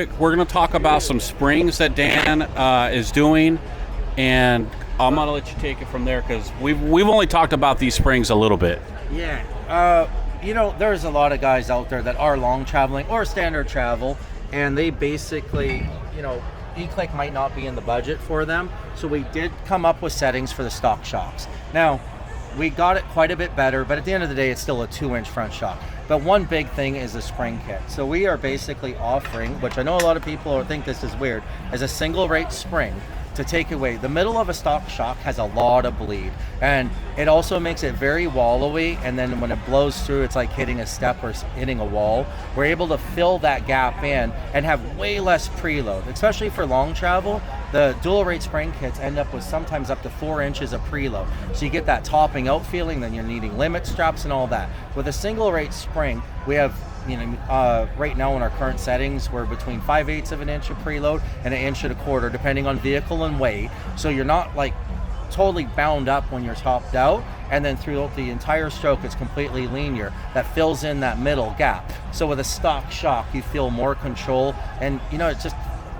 quick, we're going to talk about some springs that Dan is doing, and I'm going to let you take it from there because we've only talked about these springs a little bit. Yeah. There's a lot of guys out there that are long traveling or standard travel, and they basically, E-Click might not be in the budget for them. So we did come up with settings for the stock shocks. Now, we got it quite a bit better, but at the end of the day, it's still a 2-inch front shock. But one big thing is the spring kit. So we are basically offering, which I know a lot of people think this is weird, as a single rate spring to take away. The middle of a stock shock has a lot of bleed, and it also makes it very wallowy, and then when it blows through, it's like hitting a step or hitting a wall. We're able to fill that gap in and have way less preload, especially for long travel. The dual rate spring kits end up with sometimes up to 4 inches of preload. So you get that topping out feeling, then you're needing limit straps and all that. With a single rate spring, we have right now in our current settings, we're between 5/8 of an inch of preload and 1 1/4 inches, depending on vehicle and weight. So you're not like totally bound up when you're topped out, and then throughout the entire stroke, it's completely linear. That fills in that middle gap. So with a stock shock, you feel more control, and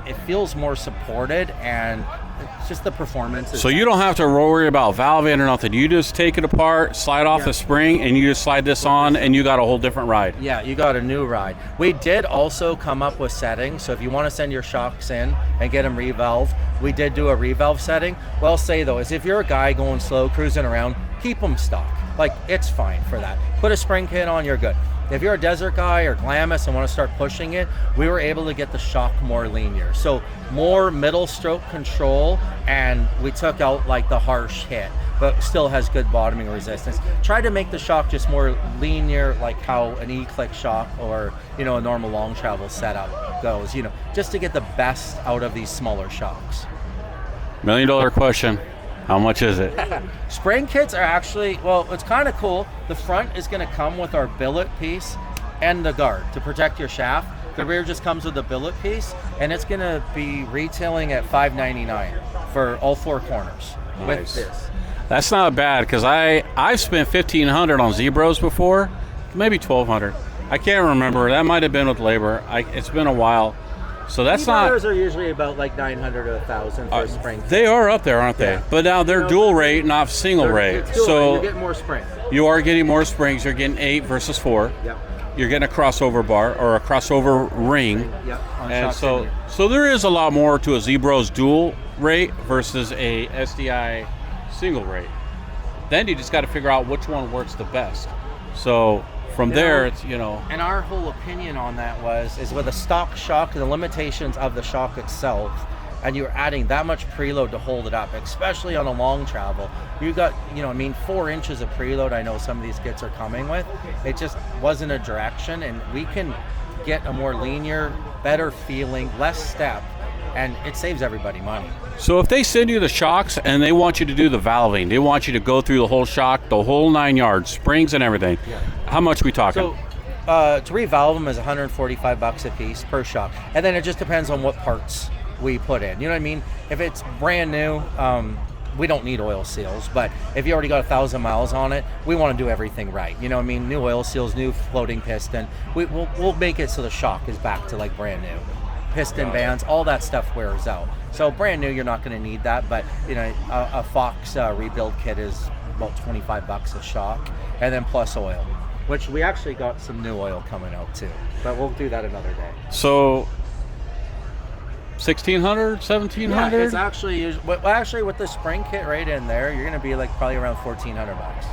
it feels more supported, and it's just the performance. So you don't have to worry about valving or nothing. You just take it apart, slide off the spring, and you just slide this on, and you got a whole different ride. Yeah, you got a new ride. We did also come up with settings. So if you want to send your shocks in and get them revalved, we did do a revalve setting. What I'll say though is if you're a guy going slow, cruising around, keep them stock. Like, it's fine for that. Put a spring kit on, you're good. If you're a desert guy or glamis and want to start pushing it, we were able to get the shock more linear. So more middle stroke control, and we took out like the harsh hit, but still has good bottoming resistance. Try to make the shock just more linear, like how an E-Click shock or, a normal long travel setup goes, just to get the best out of these smaller shocks. $1 million question. How much is it? Spring kits are actually, it's kind of cool. The front is going to come with our billet piece and the guard to protect your shaft. The rear just comes with the billet piece, and it's going to be retailing at $599 for all 4 corners. Nice. With this. That's not bad, because I've spent $1,500 on Zebros before, maybe $1,200. I can't remember. That might have been with labor. It's been a while. So that's not. Those are usually about like $900 to $1,000 for a spring. They are up there, aren't they? Yeah. But now they're dual rate, not single rate. So you get more spring. You are getting more springs. You're getting 8 versus 4. Yep. You're getting a crossover bar or a crossover ring. Yep. And so there is a lot more to a Zebros dual rate versus a SDI single rate. Then you just got to figure out which one works the best. So from there, it's, And our whole opinion on that is with a stock shock, the limitations of the shock itself, and you're adding that much preload to hold it up, especially on a long travel. You got, 4 inches of preload. I know some of these kits are coming with. It just wasn't a direction, and we can get a more linear, better feeling, less step, and it saves everybody money. So if they send you the shocks and they want you to do the valving, they want you to go through the whole shock, the whole 9 yards, springs and everything, how much are we talking? So to revalve them is $145 a piece per shock, and then it just depends on what parts we put in. You know what I mean? If it's brand new, we don't need oil seals, but if you already got 1,000 miles on it, we want to do everything right. You know what I mean? New oil seals, new floating piston. We'll make it so the shock is back to like brand new. Piston bands, all that stuff wears out. So brand new, you're not going to need that, but a Fox rebuild kit is about $25 a shock, and then plus oil, which we actually got some new oil coming out too, but we'll do that another day. So $1,600, $1,700? Yeah, it's actually with the spring kit right in there, you're going to be like probably around $1,400.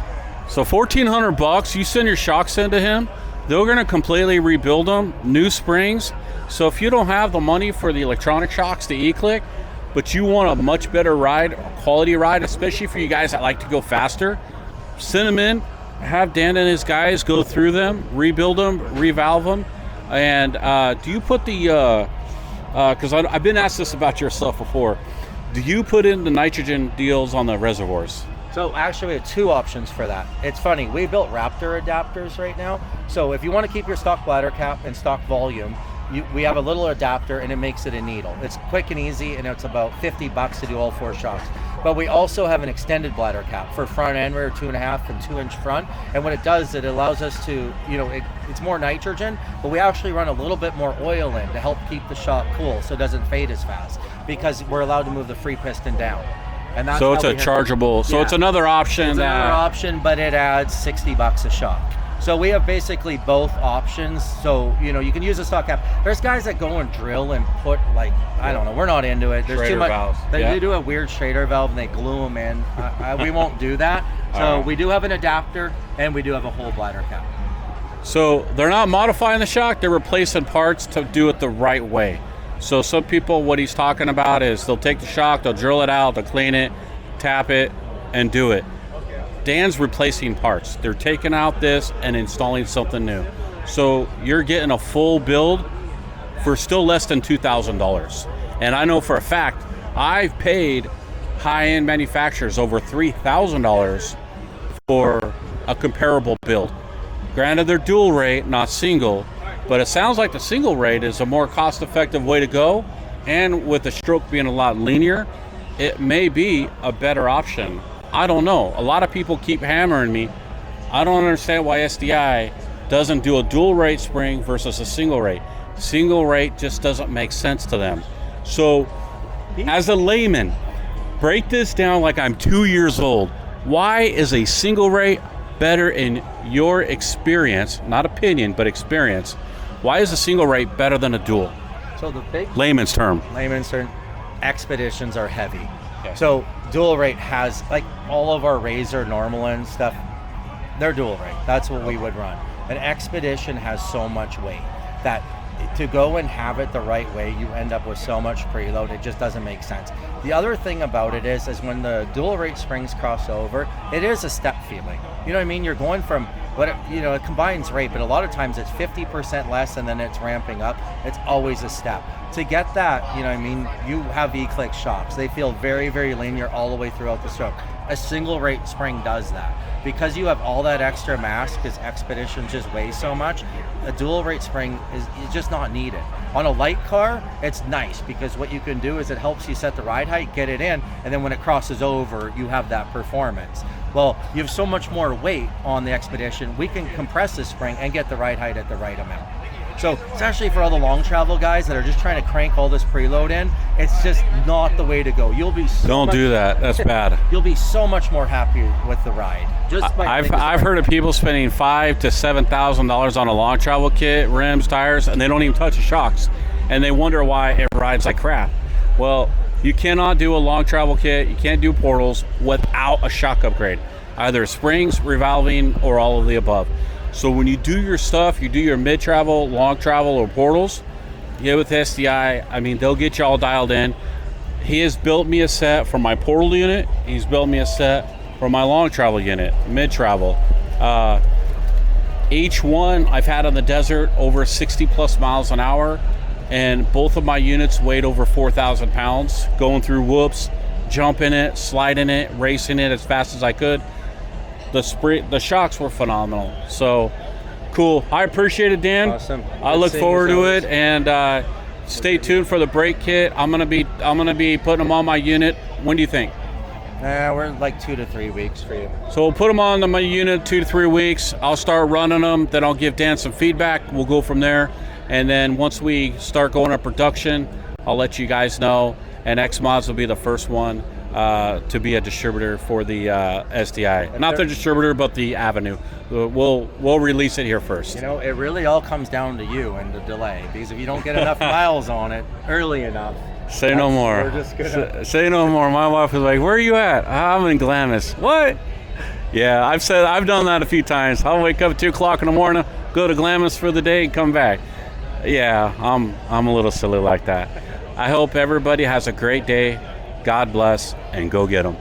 So $1,400, you send your shocks into him, they're going to completely rebuild them, new springs. So if you don't have the money for the electronic shocks, the E-Click, but you want a much better ride, a quality ride, especially for you guys that like to go faster, send them in, have Dan and his guys go through them, rebuild them, revalve them. And do you put the, because I've been asked this about your stuff before, do you put in the nitrogen deals on the reservoirs? So actually we have 2 options for that. It's funny, we built Raptor adapters right now. So if you want to keep your stock bladder cap and stock volume, we have a little adapter and it makes it a needle. It's quick and easy, and it's about $50 to do all 4 shocks. But we also have an extended bladder cap for front and rear, 2.5 and 2-inch front. And what it does, it allows us to, it's more nitrogen, but we actually run a little bit more oil in to help keep the shock cool so it doesn't fade as fast, because we're allowed to move the free piston down. And that's so it's a chargeable. So it's another option. It's another option, but it adds $60 a shock. So we have basically both options. So, you can use a stock cap. There's guys that go and drill and put, like, I don't know, we're not into it. There's Schrader too much. valves. They do a weird Schrader valve and they glue them in. We won't do that. So we do have an adapter and we do have a whole bladder cap. So they're not modifying the shock, they're replacing parts to do it the right way. So some people, what he's talking about is they'll take the shock, they'll drill it out, they'll clean it, tap it, and do it. Dan's replacing parts. They're taking out this and installing something new. So you're getting a full build for still less than $2,000. And I know for a fact, I've paid high-end manufacturers over $3,000 for a comparable build. Granted, they're dual rate, not single, but it sounds like the single rate is a more cost-effective way to go. And with the stroke being a lot linear, it may be a better option. I don't know. A lot of people keep hammering me. I don't understand why SDI doesn't do a dual rate spring versus a single rate. Single rate just doesn't make sense to them. So, as a layman, break this down like I'm 2 years old. Why is a single rate better in your experience, not opinion, but experience? Why is a single rate better than a dual? So the big layman's term, expeditions are heavy. Okay. So dual rate has, like, all of our Razor normal and stuff, they're dual rate. That's what we would run. An Expedition has so much weight that to go and have it the right way, you end up with so much preload, it just doesn't make sense. The other thing about it is when the dual rate springs cross over, it is a step feeling. You know what I mean? You're going from it combines rate, but a lot of times it's 50% less and then it's ramping up. It's always a step. To get that, you have E-click shocks. They feel very, very linear all the way throughout the stroke. A single rate spring does that. Because you have all that extra mass, because Expeditions just weigh so much, a dual rate spring is just not needed. On a light car, it's nice because what you can do is it helps you set the ride height, get it in, and then when it crosses over, you have that performance. Well, you have so much more weight on the Expedition, we can compress the spring and get the ride height at the right amount. So especially for all the long travel guys that are just trying to crank all this preload in, it's just not the way to go. You'll be don't do that. That's bad. You'll be so much more happy with the ride. I've heard of people spending $5,000 to $7,000 on a long travel kit, rims, tires, and they don't even touch the shocks, and they wonder why it rides like crap. Well, you cannot do a long travel kit, you can't do portals without a shock upgrade, either springs, revolving, or all of the above. So when you do your stuff, you do your mid-travel, long travel, or portals, get with SDI. They'll get you all dialed in. He has built me a set for my portal unit. He's built me a set for my long travel unit, mid-travel. Each one I've had on the desert over 60 plus miles an hour, and both of my units weighed over 4,000 pounds, going through whoops, jumping it, sliding it, racing it as fast as I could. The shocks were phenomenal. So cool. I appreciate it, Dan. Awesome. I look forward to it, and stay tuned for the brake kit. I'm gonna be putting them on my unit. When do you think? We're like 2 to 3 weeks for you. So we'll put them on my unit 2 to 3 weeks. I'll start running them. Then I'll give Dan some feedback. We'll go from there. And then once we start going to production, I'll let you guys know. And X-Mods will be the first one to be a distributor for the SDI. Not the distributor, but the avenue. We'll release it here first. It really all comes down to you and the delay, because if you don't get enough miles on it early enough. Say no more. We're just gonna... Say no more. My wife was like, "Where are you at?" I'm in Glamis. What? Yeah, I've done that a few times. I'll wake up at 2 o'clock in the morning, go to Glamis for the day, and come back. Yeah, I'm a little silly like that. I hope everybody has a great day. God bless, and go get them.